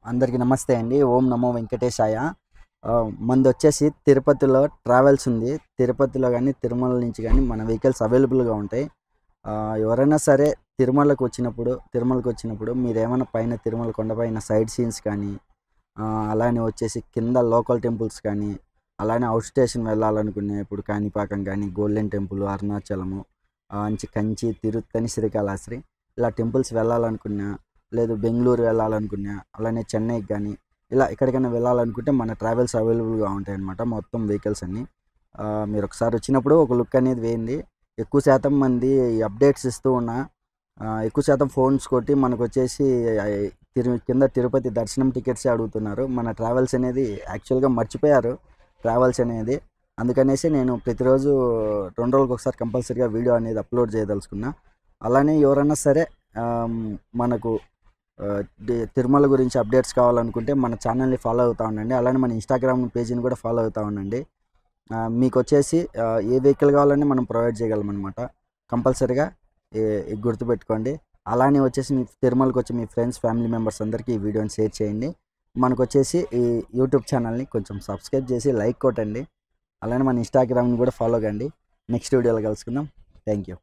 అందరికీ నమస్తే అండి. ఓం నమో వెంకటేశాయ. మనదొచ్చేసి తిరుపతిలో ట్రావెల్స్ ఉంది. తిరుపతిలో గానీ, తిరుమల నుంచి గానీ మన వెహికల్స్ అవైలబుల్‌గా ఉంటాయి. ఎవరైనా సరే తిరుమలకొచ్చినప్పుడు మీరేమన్నా పైన తిరుమల కొండపైన సైడ్ సీన్స్ కానీ, అలానే వచ్చేసి కింద లోకల్ టెంపుల్స్ కానీ, అలానే ఔట్ స్టేషన్ వెళ్ళాలనుకునే ఇప్పుడు కాణిపాకం కానీ, గోల్డెన్ టెంపుల్, అరుణాచలము, కంచి, తిరుత్తని, శ్రీకాళహస్తి ఇలా టెంపుల్స్ వెళ్ళాలనుకున్నా, లేదు బెంగుళూరు వెళ్ళాలనుకున్నా, అలానే చెన్నైకి కానీ, ఇలా ఎక్కడికైనా వెళ్ళాలనుకుంటే మన ట్రావెల్స్ అవైలబుల్‌గా ఉంటాయన్నమాట. మొత్తం వెహికల్స్ అన్నీ. మీరొకసారి వచ్చినప్పుడు ఒక లుక్ అనేది వేయండి. ఎక్కువ శాతం మంది అప్డేట్స్ ఇస్తూ ఉన్నా, ఎక్కువ శాతం ఫోన్స్ కొట్టి మనకొచ్చేసి ఆహ్, కింద తిరుపతి దర్శనం టికెట్సే అడుగుతున్నారు. మన ట్రావెల్స్ అనేది యాక్చువల్‌గా మర్చిపోయారు ట్రావెల్స్ అనేది. అందుకనేసి నేను ప్రతిరోజు 2 రోజులకొకసారి కంపల్సరీగా వీడియో అనేది అప్‌లోడ్ చేయదలుచుకున్నా. అలానే ఎవరన్నా సరే మనకు తిరుమల గురించి అప్డేట్స్ కావాలనుకుంటే మన ఛానల్‌ని ఫాలో అవుతా ఉండండి. అలానే మన ఇన్‌స్టాగ్రామ్ పేజ్‌ని కూడా ఫాలో అవుతా ఉండండి. మీకొచ్చేసి ఏ వెహికల్ కావాలన్నా మనం ప్రొవైడ్ చేయగలమనమాట. కంపల్సరీగా ఇది గుర్తుపెట్టుకోండి. అలానే వచ్చేసి మీ తిరుమలకొచ్చి మీ ఫ్రెండ్స్, ఫ్యామిలీ మెంబర్స్ అందరికీ ఈ వీడియోని షేర్ చేయండి. మనకొచ్చేసి ఈ యూట్యూబ్ ఛానల్‌ని కొంచెం సబ్స్క్రైబ్ చేసి లైక్ కొట్టండి. అలానే మన ఇన్‌స్టాగ్రామ్‌ని కూడా ఫాలో కండి. నెక్స్ట్ వీడియోలో కలుసుకుందాం. Thank you.